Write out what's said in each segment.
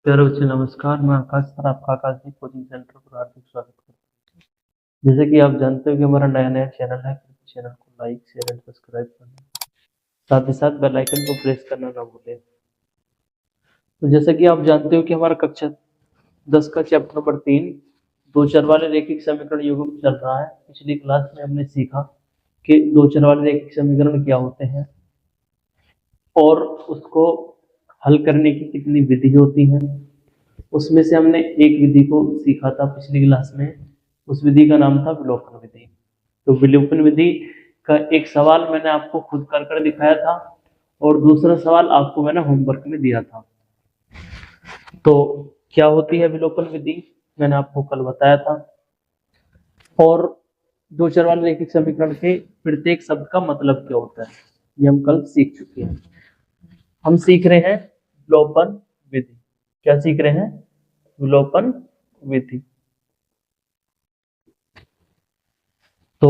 प्यारे बच्चे नमस्कार। मैं आकाश सर, आपका आकाशदीप कोचिंग सेंटर पर हार्दिक स्वागत करता हूँ। जैसे कि आप जानते हो कि हमारा नया चैनल है, कृपया चैनल को लाइक शेयर एंड सब्सक्राइब करना, साथ ही साथ बेल आइकन को प्रेस करना ना भूलें। तो जैसे कि आप जानते हो कि हमारा कक्षा 10 का चैप्टर नंबर 3 दो चर वाले रैखिक समीकरण युग्म चल रहा है। पिछली क्लास में हमने सीखा कि दो चर वाले रैखिक समीकरण क्या होते हैं और उसको हल करने की कितनी विधि होती है। उसमें से हमने एक विधि को सीखा था पिछली क्लास में, उस विधि का नाम था विलोपन विधि। तो विलोपन विधि का एक सवाल मैंने आपको खुद कर कर दिखाया था और दूसरा सवाल आपको मैंने होमवर्क में दिया था। तो क्या होती है विलोपन विधि, मैंने आपको कल बताया था। और दो चर वाले रैखिक समीकरण के प्रत्येक शब्द का मतलब क्या होता है ये हम कल सीख चुके हैं। हम सीख रहे हैं विलोपन विधि। क्या सीख रहे हैं? विलोपन विधि। तो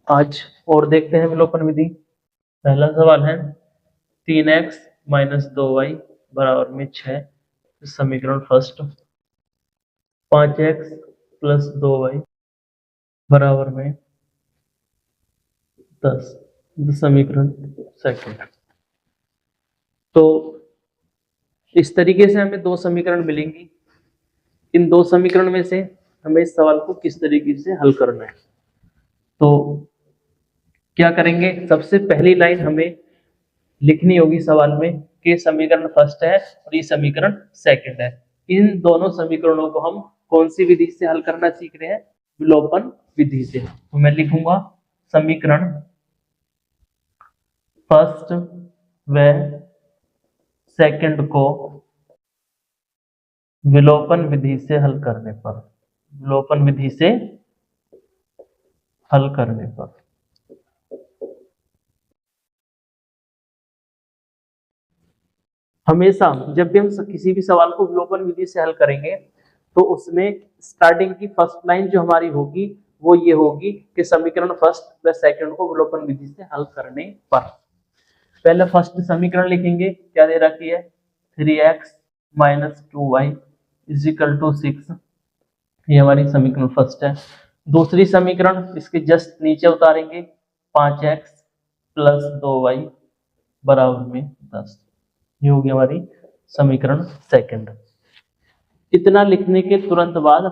आज और देखते हैं विलोपन विधि। पहला सवाल है 3x - 2y बराबर में 6, समीकरण फर्स्ट। 5x + 2y बराबर में 10, समीकरण सेकंड। तो इस तरीके से हमें दो समीकरण मिलेंगी। इन दो समीकरण में से हमें इस सवाल को किस तरीके से हल करना है। तो क्या करेंगे, सबसे पहली लाइन हमें लिखनी होगी सवाल में कि समीकरण फर्स्ट है और ये समीकरण सेकंड है। इन दोनों समीकरणों को हम कौन सी विधि से हल करना सीख रहे हैं? विलोपन विधि से। तो मैं लिखूंगा समीकरण फर्स्ट व सेकंड को विलोपन विधि से हल करने पर, विलोपन विधि से हल करने पर हमेशा जब भी हम किसी भी सवाल को विलोपन विधि से हल करेंगे तो उसमें स्टार्टिंग की फर्स्ट लाइन जो हमारी होगी वो ये होगी कि समीकरण फर्स्ट व सेकंड को विलोपन विधि से हल करने पर। पहले फर्स्ट समीकरण लिखेंगे, क्या दे रखी है? 3x - 2y = 6। ये हमारी समीकरण फर्स्ट है। दूसरी समीकरण इसके जस्ट नीचे उतारेंगे, 5x + 2y बराबर में 10। ये होगी हमारी समीकरण सेकंड। इतना लिखने के तुरंत बाद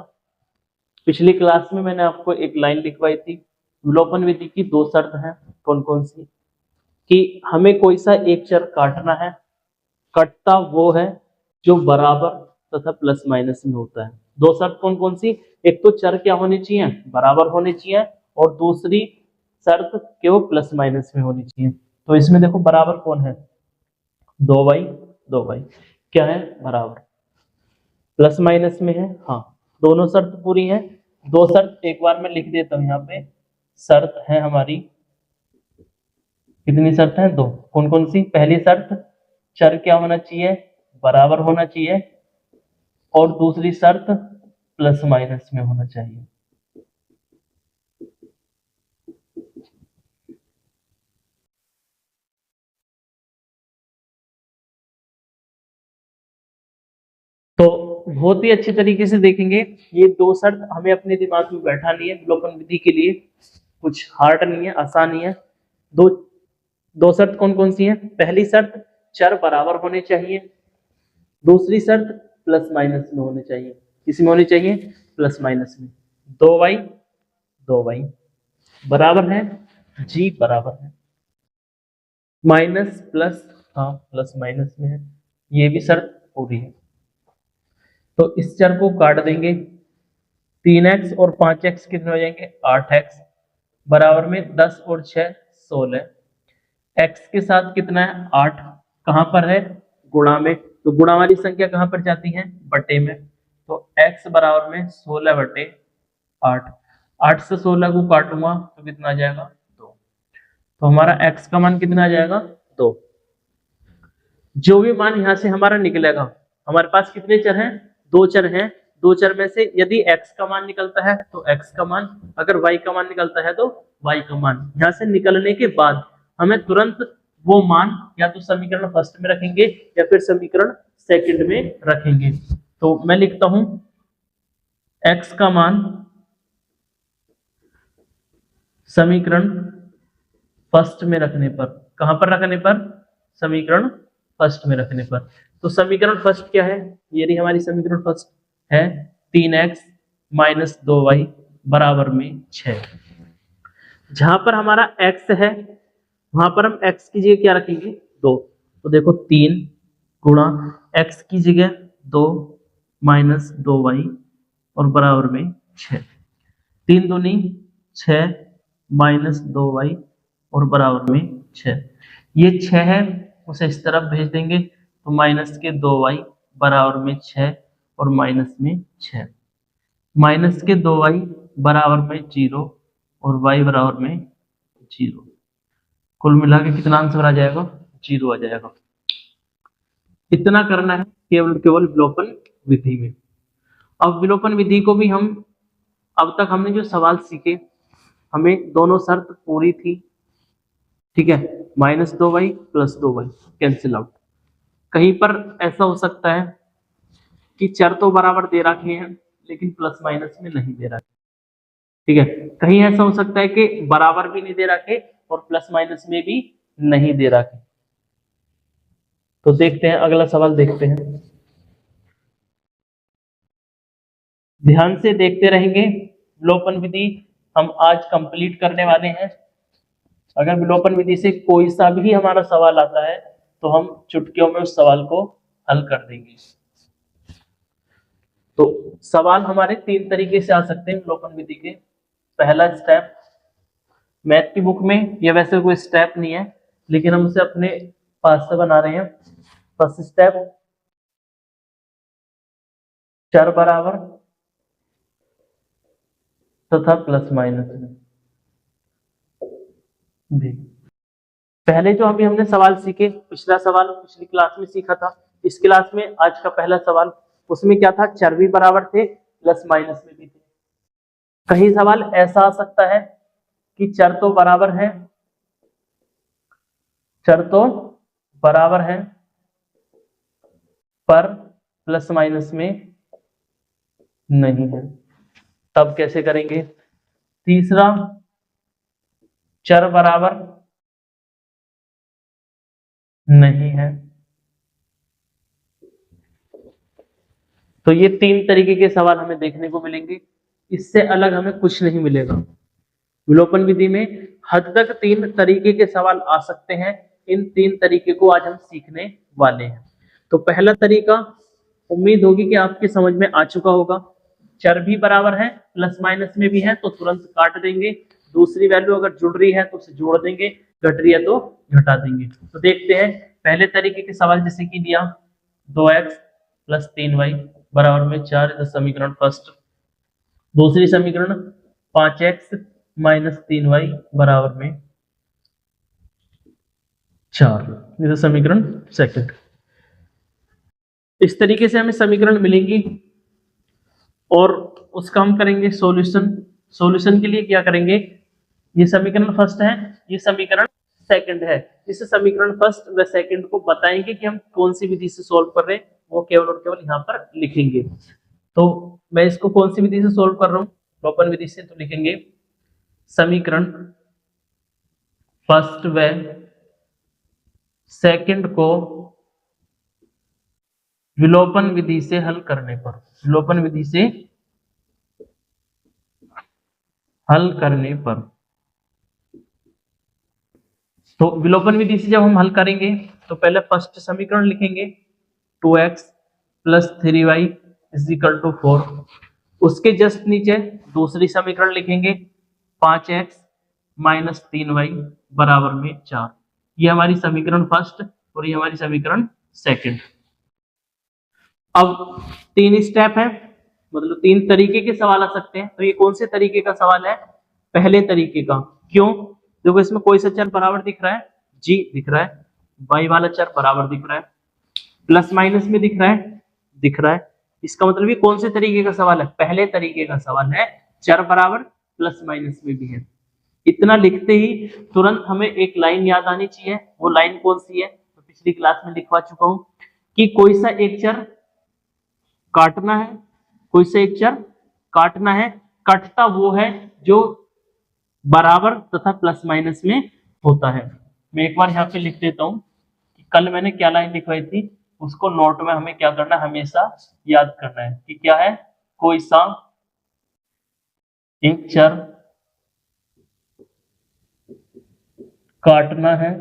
पिछली क्लास में मैंने आपको एक लाइन लिखवाई थी। विलोपन विधि की दो शर्त हैं। कौन कौन सी? कि हमें कोई सा एक चर काटना है, कटता वो है जो बराबर तथा प्लस माइनस में होता है। दो शर्त कौन कौन सी? एक तो चर क्या होने चाहिए? बराबर होने चाहिए, और दूसरी शर्त कि वो प्लस माइनस में होनी चाहिए। तो इसमें देखो बराबर कौन है? 2y क्या है? बराबर। प्लस माइनस में है, हाँ। दोनों शर्त पूरी है। दो शर्त एक बार मैं लिख देता हूं यहाँ पे। शर्त है हमारी, कितनी शर्त है? दो। कौन कौन सी? पहली शर्त, चर क्या होना चाहिए? बराबर होना चाहिए, और दूसरी शर्त प्लस माइनस में होना चाहिए। तो बहुत ही अच्छे तरीके से देखेंगे। ये दो शर्त हमें अपने दिमाग में बैठानी है। विलोपन विधि के लिए कुछ हार्ड नहीं है, आसान ही है। दो दो शर्त कौन कौन सी है? पहली शर्त, चर बराबर होने चाहिए। दूसरी शर्त, प्लस माइनस में होने चाहिए। किसमें होने चाहिए? प्लस माइनस में। 2y बराबर है, जी बराबर है, माइनस प्लस, हाँ प्लस माइनस में है। ये भी शर्त पूरी है। तो इस चर को काट देंगे। 3x और 5x कितने हो जाएंगे? 8x बराबर में 10 और 6 16। x के साथ कितना है? 8। कहां पर है? गुणा में। तो गुणा वाली संख्या कहां पर जाती है? बटे में। तो x बराबर में 16/8। 8 से 16 को काटूंगा तो कितना आ जाएगा? 2। तो हमारा x का मान कितना आ जाएगा? 2। जो भी मान यहां से हमारा निकलेगा, हमारे पास कितने चर हैं? दो चर हैं। दो चर में से यदि x का मान निकलता है तो x का मान, अगर y का मान निकलता है तो y का मान। यहां से निकलने के बाद हमें तुरंत वो मान या तो समीकरण फर्स्ट में रखेंगे या फिर समीकरण सेकंड में रखेंगे। तो मैं लिखता हूं x का मान समीकरण फर्स्ट में रखने पर, कहां पर रखने पर, समीकरण फर्स्ट में रखने पर। तो समीकरण फर्स्ट क्या है, ये रही हमारी समीकरण फर्स्ट है 3x माइनस 2y बराबर में 6। जहां पर हमारा x है वहां पर हम x की जगह क्या रखेंगे 2। तो देखो 3 गुणा x की जगह 2 माइनस 2y और बराबर में 6। 3 दूनी 6 माइनस 2y और बराबर में 6। ये 6 है उसे इस तरफ भेज देंगे तो माइनस के 2y बराबर में 6 और माइनस में 6। माइनस के 2y बराबर में 0 और y बराबर में 0। कुल मिला के कितना आंसर आ जाएगा, 0 आ जाएगा। इतना करना है केवल केवल विलोपन विधि में। अब विलोपन विधि को भी हम, अब तक हमने जो सवाल सीखे हमें दोनों शर्त पूरी थी, ठीक है, minus 2y plus 2y cancel out. कहीं पर ऐसा हो सकता है कि चर तो बराबर दे रखे हैं लेकिन प्लस माइनस में नहीं दे रखे, ठीक है। कहीं ऐसा हो सकता है कि बराबर भी नहीं दे रखे और प्लस माइनस में भी नहीं दे रखे। तो देखते हैं अगला सवाल देखते हैं, ध्यान से देखते रहेंगे। विलोपन विधि हम आज कंप्लीट करने वाले हैं। अगर विलोपन विधि से कोई सा भी हमारा सवाल आता है तो हम चुटकियों में उस सवाल को हल कर देंगे। तो सवाल हमारे 3 तरीके से आ सकते हैं विलोपन विधि के। पहला स्टेप मैथ की बुक में, यह वैसे कोई स्टेप नहीं है लेकिन हम उसे अपने पास से बना रहे हैं। फर्स्ट स्टेप, चर बराबर तथा प्लस माइनस में भी। पहले जो अभी हमने सवाल सीखे, पिछला सवाल पिछली क्लास में सीखा था, इस क्लास में आज का पहला सवाल, उसमें क्या था, चर भी बराबर थे प्लस माइनस में भी थे। कहीं सवाल ऐसा आ सकता है कि चर तो बराबर है, चर तो बराबर है पर प्लस माइनस में नहीं है, तब कैसे करेंगे। तीसरा, चर बराबर नहीं है। तो ये 3 तरीके के सवाल हमें देखने को मिलेंगे, इससे अलग हमें कुछ नहीं मिलेगा। विलोपन विधि में हद तक 3 तरीके के सवाल आ सकते हैं। इन 3 तरीके को आज हम सीखने वाले हैं। तो पहला तरीका, उम्मीद होगी कि आपके समझ में आ चुका होगा, चर भी बराबर है प्लस माइनस में भी है तो तुरंत काट देंगे, दूसरी वैल्यू अगर जुड़ रही है तो उसे जोड़ देंगे, घट रही है तो घटा देंगे। तो देखते हैं पहले तरीके के सवाल, जैसे कि दिया 2x प्लस 3y बराबर में 4, समीकरण फर्स्ट। दूसरी समीकरण 5x माइनस 3y बराबर में 4, ये समीकरण सेकंड। इस तरीके से हमें समीकरण मिलेंगी और उसका हम करेंगे सॉल्यूशन। सॉल्यूशन के लिए क्या करेंगे, ये समीकरण फर्स्ट है, ये समीकरण सेकंड है। इस समीकरण फर्स्ट व सेकंड को बताएंगे कि हम कौन सी विधि से सॉल्व कर रहे हैं, वो केवल और केवल यहाँ पर लिखेंगे। तो मैं इसको कौन सी विधि से सॉल्व कर रहा हूँ, विलोपन विधि से। तो लिखेंगे समीकरण फर्स्ट व सेकंड को विलोपन विधि से हल करने पर, विलोपन विधि से हल करने पर। तो विलोपन विधि से जब हम हल करेंगे तो पहले फर्स्ट समीकरण लिखेंगे 2x plus 3y is equal to 4। उसके जस्ट नीचे दूसरी समीकरण लिखेंगे 5x माइनस 3y बराबर में 4। ये हमारी समीकरण फर्स्ट और ये हमारी समीकरण सेकंड। अब 3 स्टेप है, मतलब 3 तरीके के सवाल आ सकते हैं। तो ये कौन से तरीके का सवाल है, पहले तरीके का। क्यों, देखो इसमें कोई सा चर बराबर दिख रहा है, जी दिख रहा है, y वाला चर बराबर दिख रहा है, प्लस माइनस में दिख रहा है। इसका मतलब ये कौन से तरीके का सवाल है, पहले तरीके का सवाल है, चर बराबर प्लस माइनस में भी है। इतना लिखते ही तुरंत हमें एक लाइन याद आनी चाहिए, वो लाइन कौन सी है, तो पिछली क्लास में लिखवा चुका हूं कि कोई सा एक चर काटना है, कोई सा एक चर काटना है, कटता वो है जो बराबर तथा प्लस माइनस में होता है। मैं एक बार यहाँ पे लिख देता हूँ कि कल मैंने क्या लाइन लिखवाई थी, उसको नोट में हमें क्या करना है, हमेशा याद करना है कि क्या है, कोई सा एक चर काटना है,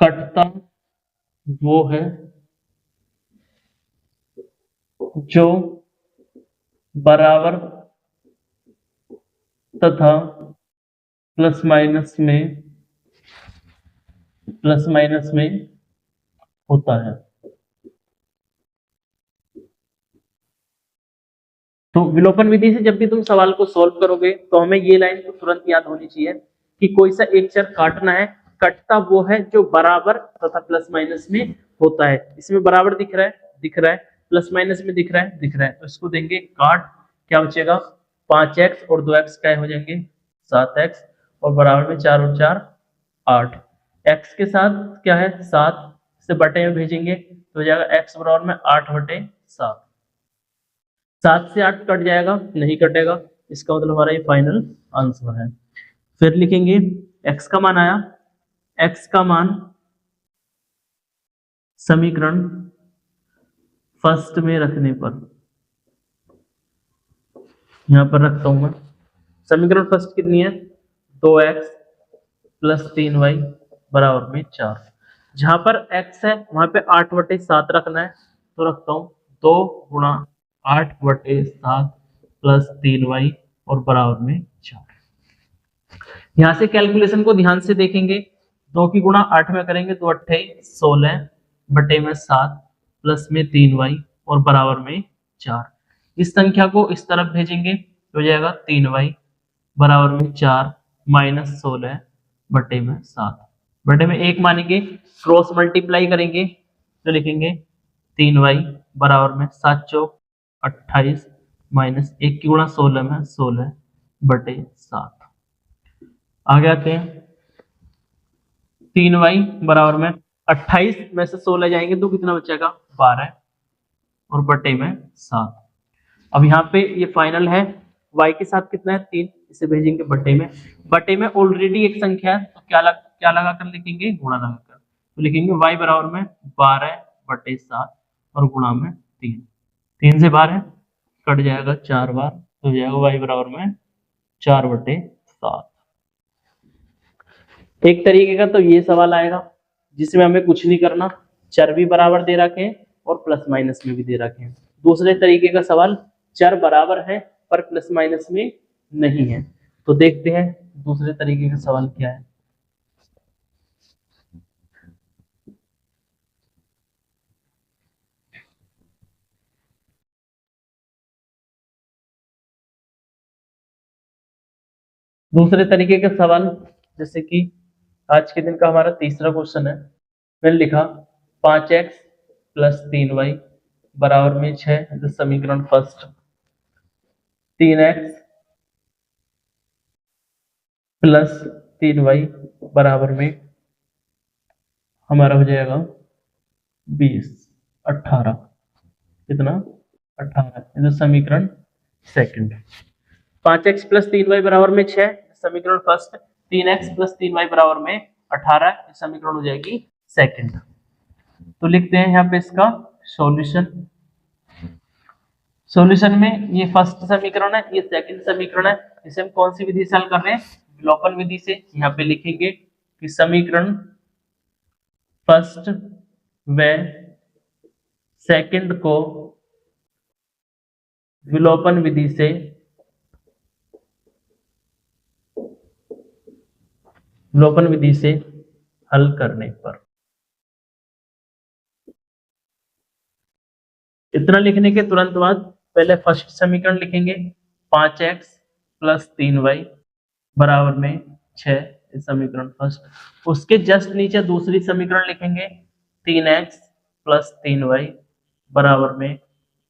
कटता वो है जो बराबर तथा प्लस माइनस में होता है। तो विलोपन विधि से जब भी तुम सवाल को सॉल्व करोगे तो हमें ये लाइन तो तुरंत याद होनी चाहिए कि कोई सा एक चर काटना है, कटता वो है जो बराबर तथा प्लस माइनस में होता है। इसमें बराबर दिख रहा है, दिख रहा है, प्लस माइनस में दिख रहा है, दिख रहा है, तो इसको देंगे काट, क्या बचेगा 5x और 2x क्या हो जाएंगे 7x, और बराबर में 4 और 4 8, x के साथ क्या है 7 से बटे में भेजेंगे तो हो जाएगा x बराबर में 8/7। 7 से 8 कट जाएगा, नहीं कटेगा, इसका मतलब हमारा ये फाइनल आंसर है। फिर लिखेंगे x का मान आया, x का मान समीकरण फर्स्ट में रखने पर, यहां पर रखता हूं मैं, समीकरण फर्स्ट कितनी है 2x प्लस 3y बराबर में 4। जहां पर x है वहां पे 8/7 रखना है, तो रखता हूं 2 गुणा 8/7 प्लस 3y और बराबर में 4। यहां से कैलकुलेशन को ध्यान से देखेंगे, 2 की गुणा 8 में करेंगे तो 28 16 बटे में 7 प्लस में 3y और बराबर में 4। इस संख्या को इस तरफ भेजेंगे तो हो जाएगा 3y बराबर में 4 माइनस 16 बटे में 7, बटे में 1 मानेंगे, क्रॉस मल्टीप्लाई करेंगे तो लिखेंगे 3y बराबर में 7 चौक 28 माइनस 1 की गुणा 16 में 16 बटे 7। आगे आते हैं, 3y बराबर में 28 में से 16 जाएंगे तो कितना बचेगा 12 और बटे में 7। अब यहाँ पे ये फाइनल है, y के साथ कितना है 3, इसे भेजेंगे बटे में, बटे में ऑलरेडी एक संख्या है तो क्या लगा कर लिखेंगे गुणा लगा कर, तो लिखेंगे y बराबर में 12/7 और गुणा में 3, 3 से 12 कट जाएगा 4 बार, तो हो जाएगा y बराबर में 4/7। एक तरीके का तो ये सवाल आएगा जिसमें हमें कुछ नहीं करना, चर भी बराबर दे रखे और प्लस माइनस में भी दे रखे। दूसरे तरीके का सवाल चर बराबर है पर प्लस माइनस में नहीं है, तो देखते हैं दूसरे तरीके का सवाल क्या है। दूसरे तरीके का सवाल, जैसे कि आज के दिन का हमारा तीसरा क्वेश्चन है, मैंने लिखा 5x प्लस 3y बराबर में 6, समीकरण फर्स्ट, 3x प्लस 3y बराबर में हमारा हो जाएगा 20 18, कितना 18, समीकरण सेकंड। 5x प्लस 3y बराबर में 6, समीकरण फर्स्ट, 3x प्लस 3y बराबर में 18, समीकरण हो जाएगी सेकंड। तो लिखते हैं यहाँ पे इसका सॉल्यूशन। सॉल्यूशन में ये फर्स्ट समीकरण है, ये सेकंड समीकरण है, इसे हम कौन सी विधि से हल कर रहे हैं, विलोपन विधि से। यहाँ पे लिखेंगे कि समीकरण फर्स्ट व सेकंड को विलोपन विधि से हल करने पर, इतना लिखने के तुरंत बाद पहले फर्स्ट समीकरण लिखेंगे 5x प्लस 3y बराबर में 6, समीकरण फर्स्ट। उसके जस्ट नीचे दूसरी समीकरण लिखेंगे 3x प्लस 3y बराबर में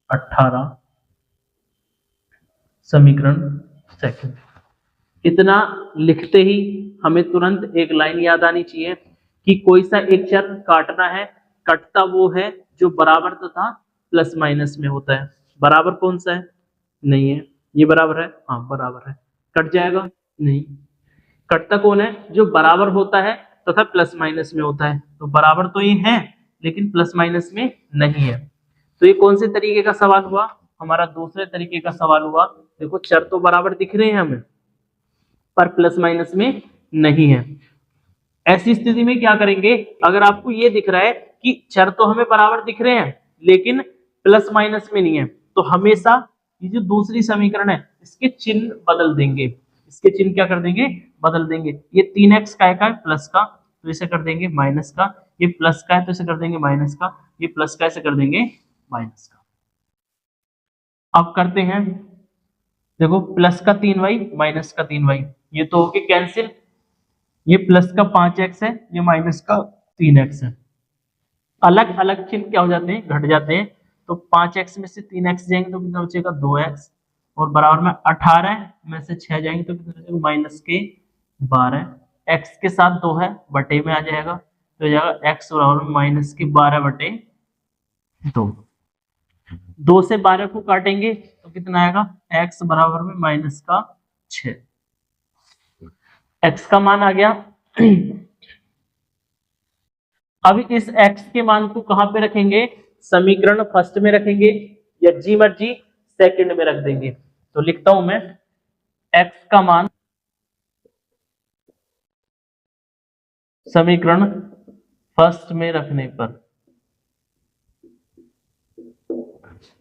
18, समीकरण सेकंड। इतना लिखते ही हमें तुरंत एक लाइन याद आनी चाहिए कि कोई सा एक चर काटना है, कटता वो है जो बराबर तथा प्लस माइनस में होता है। बराबर कौन सा है? नहीं है। ये बराबर है? हाँ बराबर है। कट जाएगा? नहीं। कटता कौन है? जो बराबर होता है तथा प्लस माइनस में होता है। तो बराबर तो ये है लेकिन प्लस माइनस में नहीं है। तो ये कौन से तरीके का सवाल हुआ? हमारा दूसरे तरीके का सवाल हुआ। देखो चर तो बराबर दिख रहे हैं हमें पर प्लस माइनस में नहीं है। ऐसी स्थिति में क्या करेंगे? अगर आपको ये दिख रहा है कि चर तो हमें बराबर दिख रहे हैं लेकिन प्लस माइनस में नहीं है, तो हमेशा ये जो दूसरी समीकरण है इसके चिन्ह बदल देंगे। इसके चिन्ह क्या कर देंगे? बदल देंगे। ये 3x का है प्लस का, तो इसे कर देंगे माइनस का। ये प्लस का है तो इसे कर देंगे माइनस का। ये प्लस का, इसे कर देंगे माइनस का। अब करते हैं, देखो प्लस का 3y माइनस का 3y, ये तो हो गए कैंसिल। ये प्लस का 5x है, ये माइनस का 3x है। अलग अलग चिन्ह क्या हो जाते हैं? घट जाते हैं। तो 5x में से 3x जाएंगे तो कितना बचेगा? 2x। और बराबर में 18 में से 6 जाएंगे तो कितना बचेगा? माइनस के 12। x के साथ 2 है, बटे में आ जाएगा तो हो जाएगा x बराबर में माइनस के 12 बटे 2। 2 से 12 को काटेंगे तो कितना आएगा? x बराबर में माइनस का 6। x का मान आ गया। अब इस x के मान को कहां पे रखेंगे? समीकरण फर्स्ट में रखेंगे या जी मर्जी सेकंड में रख देंगे। तो लिखता हूं मैं x का मान समीकरण फर्स्ट में रखने पर,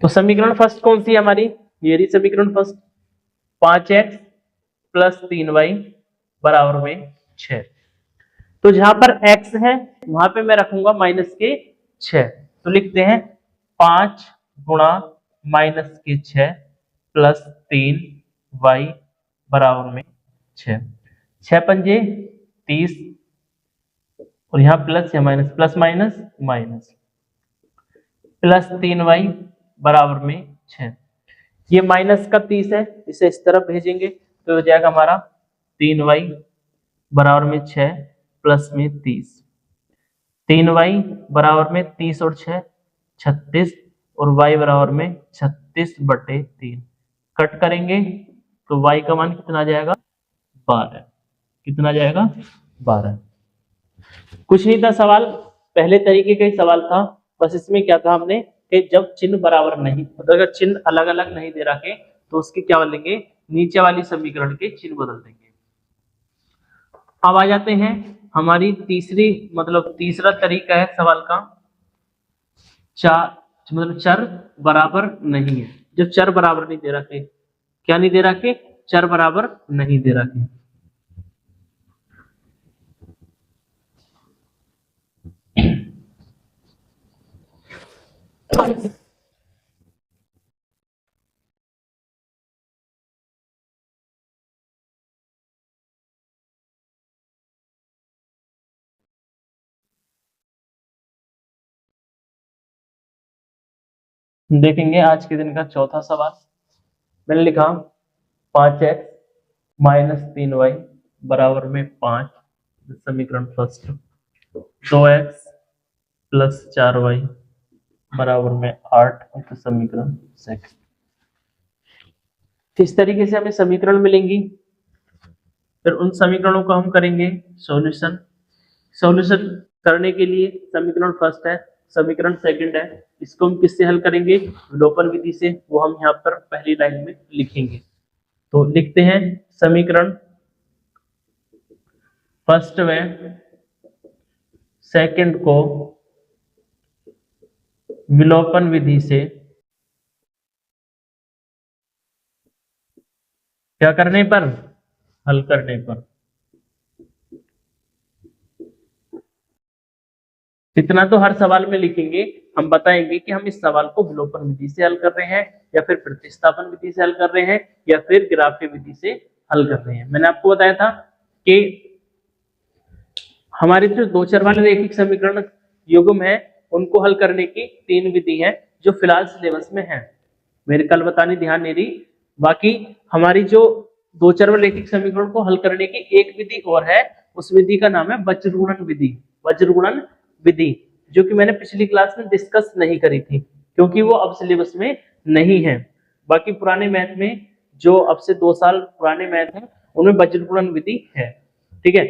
तो समीकरण फर्स्ट कौन सी है हमारी? ये रही समीकरण फर्स्ट, 5x प्लस 3y बराबर में 6। तो जहां पर x है वहां पे मैं रखूंगा माइनस के 6। तो लिखते हैं 5 गुणा माइनस के 6 प्लस 3y बराबर में 6। 6 पंजे 30 और यहाँ प्लस या minus, plus minus minus, plus 3y बराबर में 6। ये माइनस का 30 है, इसे इस तरफ भेजेंगे तो हो जाएगा हमारा 3y बराबर में 6 प्लस में 30। 3y बराबर में 30 और 6 36 और y बराबर में 36 बटे 3। कट करेंगे तो y का मान कितना आ जाएगा? 12। कितना आ जाएगा? 12। कुछ नहीं था सवाल, पहले तरीके का ही सवाल था। बस इसमें क्या था हमने कि जब चिन्ह बराबर नहीं, मतलब अगर चिन्ह अलग अलग नहीं दे रखे तो उसके क्या बदलेंगे? नीचे वाली समीकरण के चिन्ह बदल देंगे। अब आ जाते हैं हमारी तीसरी, मतलब तीसरा तरीका है सवाल का। मतलब चर बराबर नहीं है। जब चर बराबर नहीं दे रखे, क्या नहीं दे रखे? चर बराबर नहीं दे रखे। देखेंगे आज के दिन का चौथा सवाल। मैंने लिखा 5x माइनस 3y बराबर में 5, समीकरण फर्स्ट। 2x प्लस 4y बराबर में 8, तो समीकरण सेकंड। इस तरीके से हमें समीकरण मिलेंगी, फिर उन समीकरणों को हम करेंगे सॉल्यूशन। सॉल्यूशन करने के लिए समीकरण फर्स्ट है, समीकरण सेकंड है, इसको हम किससे हल करेंगे? विलोपन विधि से। वो हम यहाँ पर पहली लाइन में लिखेंगे। तो लिखते हैं समीकरण फर्स्ट में सेकंड को विलोपन विधि से क्या करने पर? हल करने पर। इतना तो हर सवाल में लिखेंगे। हम बताएंगे कि हम इस सवाल को विलोपन विधि से हल कर रहे हैं या फिर प्रतिस्थापन विधि से हल कर रहे हैं या फिर ग्राफीय विधि से हल कर रहे हैं। मैंने आपको बताया था कि हमारे जो दो चर वाले रैखिक समीकरण युग्म है उनको हल करने की 3 विधि है जो फिलहाल सिलेबस में है। मेरे कल बताने ध्यान नहीं रही। बाकी हमारी जो दो चर वाले रैखिक समीकरण को हल करने की एक विधि और है, उस विधि का नाम है बज्रगुणन विधि। वज्र गुणन विधि, जो कि मैंने पिछली क्लास में डिस्कस नहीं करी थी क्योंकि वो अब सिलेबस में नहीं है। बाकी पुराने मैथ में, जो अब से 2 साल पुराने मैथ हैं, उनमें वज्र गुणन विधि है। ठीक है,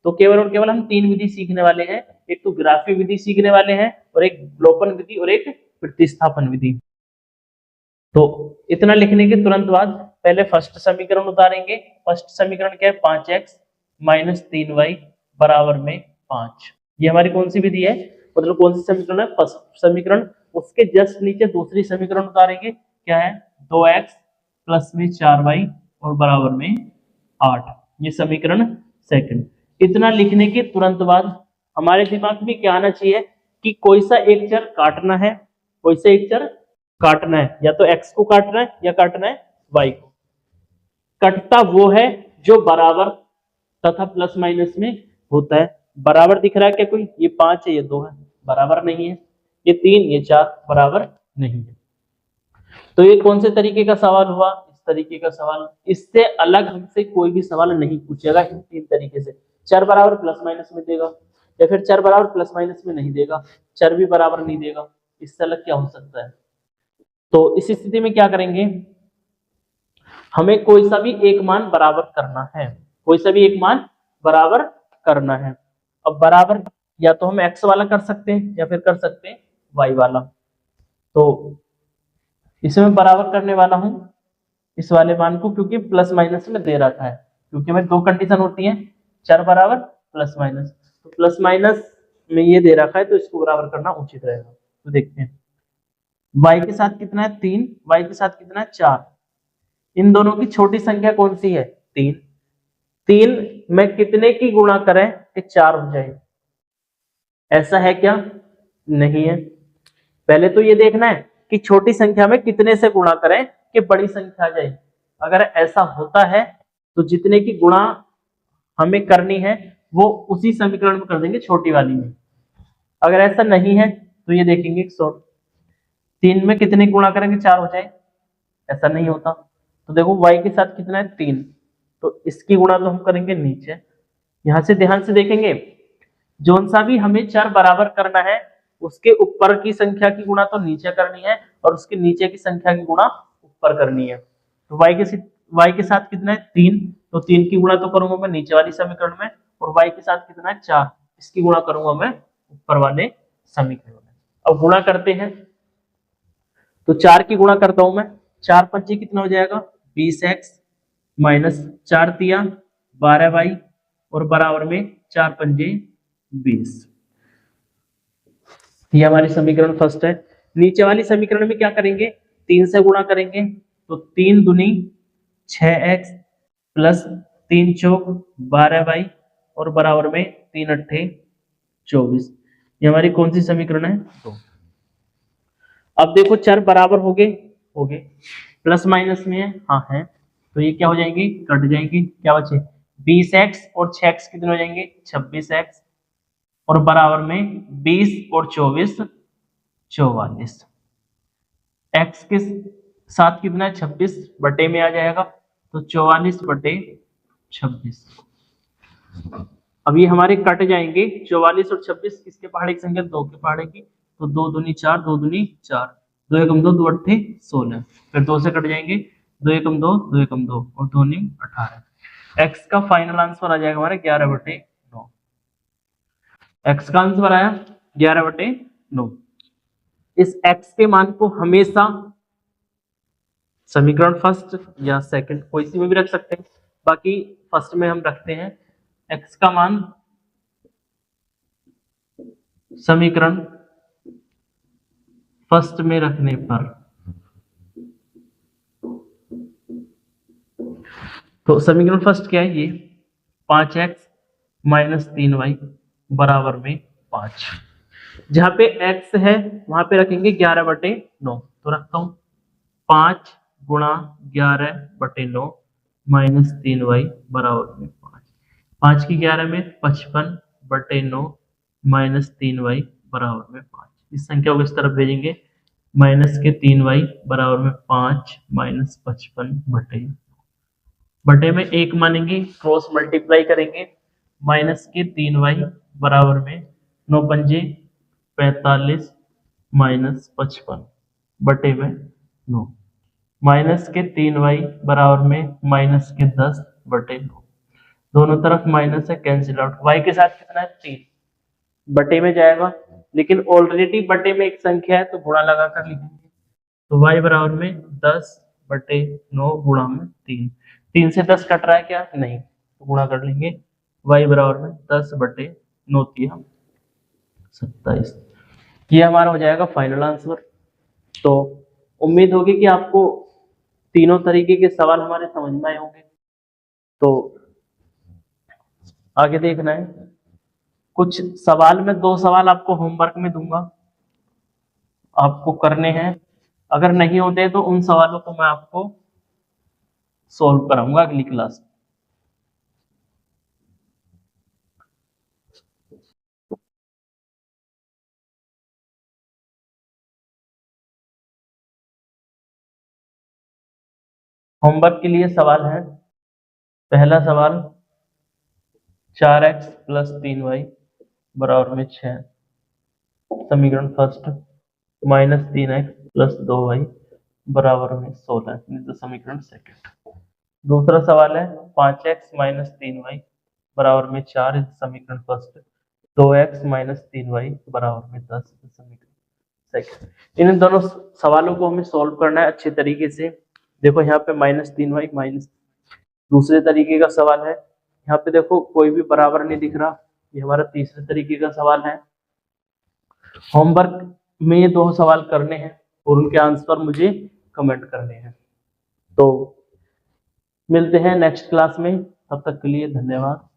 तो केवल और केवल हम 3 विधि सीखने वाले हैं। एक तो ग्राफी विधि सीखने वाले हैं, और एक विलोपन विधि, और एक प्रतिस्थापन विधि। तो इतना लिखने के तुरंत बाद पहले फर्स्ट समीकरण उतारेंगे। फर्स्ट समीकरण क्या है, 5x माइनस 3y बराबर में 5। ये हमारी कौन सी विधि है, मतलब कौन सी समीकरण है, फर्स्ट समीकरण। उसके जस्ट नीचे दूसरी समीकरण उतारेंगे, क्या है, 2x प्लस में 4y और बराबर में 8। ये समीकरण सेकंड। इतना लिखने के तुरंत बाद हमारे दिमाग में क्या आना चाहिए कि कोई सा एक चर काटना है, कोई सा एक चर काटना है, या तो x को काटना है या काटना है y को। कटता वो है जो बराबर तथा प्लस माइनस में होता है। बराबर दिख रहा है क्या कोई, ये 5 है, ये 2 है, बराबर नहीं है। ये 3, ये 4, बराबर नहीं है। तो ये कौन से तरीके का सवाल हुआ, इस तरीके का सवाल। इससे अलग हमसे कोई भी सवाल नहीं पूछेगा इन 3 तरीके से। चर बराबर प्लस माइनस में देगा, या फिर चर बराबर प्लस माइनस में नहीं देगा, चर भी बराबर नहीं देगा। इससे अलग क्या हो सकता है। तो इस स्थिति में क्या करेंगे, हमें कोई सा भी एक मान बराबर करना है, कोई सा भी एक मान बराबर करना है। अब बराबर या तो हम x वाला कर सकते हैं या फिर कर सकते हैं y वाला। तो इसमें बराबर करने वाला हूं इस वाले मान को, क्योंकि प्लस माइनस में दे रखा है, क्योंकि हमें 2 कंडीशन होती हैं, चर बराबर प्लस माइनस। तो प्लस माइनस में ये दे रखा है, तो इसको बराबर करना उचित रहेगा। तो देखते हैं, y के साथ कितना है 3, y के साथ कितना है 4। इन दोनों की छोटी संख्या कौन सी है, 3। 3 में कितने की गुणा करें कि 4 हो जाए, ऐसा है क्या, नहीं है। पहले तो ये देखना है कि छोटी संख्या में कितने से गुणा करें कि बड़ी संख्या आ जाए। अगर ऐसा होता है तो जितने की गुणा हमें करनी है वो उसी समीकरण में कर देंगे, छोटी वाली में। अगर ऐसा नहीं है तो ये देखेंगे 3 में कितने गुणा करेंगे 4 हो जाए, ऐसा नहीं होता। तो देखो y के साथ कितना है 3, तो इसकी गुणा तो हम करेंगे नीचे। यहां से ध्यान से देखेंगे, जोन सा भी हमें चर बराबर करना है उसके ऊपर की संख्या की गुणा तो नीचे करनी है, और उसके नीचे की संख्या की गुणा ऊपर करनी है। तो y के साथ कितना है 3, तो 3 की गुणा तो करूंगा मैं नीचे वाली समीकरण में, और y के साथ कितना है 4, इसकी गुणा करूंगा मैं ऊपर वाले समीकरण में। अब गुणा करते हैं, तो 4 की गुणा करता हूं मैं, 4 पंजे कितना हो जाएगा 20x माइनस 4 तिया 12y और बराबर में 4 पंजे 20। ये हमारी समीकरण फर्स्ट है। नीचे वाली समीकरण में क्या करेंगे, 3 से गुणा करेंगे, तो 3 दूनी 6x प्लस 3 चौक 12y और बराबर में 3 अट्ठे 24। ये हमारी कौन सी समीकरण है, 2। अब देखो चर बराबर हो गए, प्लस माइनस में है, हाँ है, तो ये क्या हो जाएंगे, कट जाएंगे, क्या बचे 20x और 6x कितने हो जाएंगे 26x और बराबर में 20 और 24 44। x के साथ कितना है 26 बटे में आ जाएगा, तो 44 बटे 26। अब ये हमारे कट जाएंगे, 44 और 26 किसके पहाड़े की संख्या, 2 के पहाड़े की, तो 2 दूनी 4, 2 दूनी 4, 2 एकम 2, 2 अट्ठे 16, फिर 2 से कट जाएंगे, 2 एकम 2, 2 एकम 2 और 2 नीम 18। x का फाइनल आंसर आ जाएगा हमारे 11 बटे 9। x का आंसर आया 11 बटे 9। इस x के मान को हमेशा समीकरण फर्स्ट या सेकंड कोई सी में भी रख सकते हैं, बाकी फर्स्ट में हम रखते हैं। x का मान समीकरण फर्स्ट में रखने पर, तो समीकरण फर्स्ट क्या है, ये 5x माइनस 3y बराबर में 5। जहां पे x है वहां पे रखेंगे 11 बटे 9, तो रखता हूं 5 गुणा 11 बटे 9 माइनस 3y बराबर में 5। 5 की 11 में 55 बटे 9 माइनस 3y बराबर में 5। इस संख्या को इस तरफ भेजेंगे, माइनस के 3y बराबर में 5 माइनस 55 बटे में 1 मानेंगे, क्रॉस मल्टीप्लाई करेंगे, माइनस के 3y बराबर में 9 पंजे 45 माइनस 55 बटे में 9 माइनस के 3y बराबर में माइनस के 10 बटे 9। दोनों तरफ माइनस है, कैंसिल आउट। y के साथ कितना है 3 बटे में जाएगा, लेकिन ऑलरेडी बटे में एक संख्या है तो गुणा लगा कर लिखेंगे। तो y बराबर में 10 बटे 9 गुणा में 3। 3 से 10 कट रहा है क्या? नहीं, तो गुणा कर लेंगे। y बराबर में 10 बटे 9 3 27। ये हमारा हो जाएगा फाइनल आंसर। तो उम्मीद होगी कि आपको तीनों तरीके के सवाल हमारे समझ में आए होंगे। तो आगे देखना है, कुछ सवाल में 2 सवाल आपको होमवर्क में दूंगा, आपको करने हैं। अगर नहीं होते तो उन सवालों को मैं आपको सॉल्व कराऊंगा अगली क्लास में। होमवर्क के लिए सवाल है, पहला सवाल 4x प्लस 3y बराबर में 6 समीकरण first, minus 3x plus 2y बराबर में 16 तो समीकरण सेकंड। दूसरा सवाल है 5x माइनस 3y बराबर में 4 समीकरण फर्स्ट, 2x माइनस 3y बराबर में 10 समीकरण सेकंड। इन दोनों सवालों को हमें सॉल्व करना है अच्छे तरीके से। देखो यहाँ पे माइनस 3y माइनस, दूसरे तरीके का सवाल है। यहाँ पे देखो कोई भी बराबर नहीं दिख रहा, ये हमारा तीसरे तरीके का सवाल है। होमवर्क में ये 2 सवाल करने हैं और उनके आंसर मुझे कमेंट करने हैं। तो मिलते हैं नेक्स्ट क्लास में, तब तक के लिए धन्यवाद।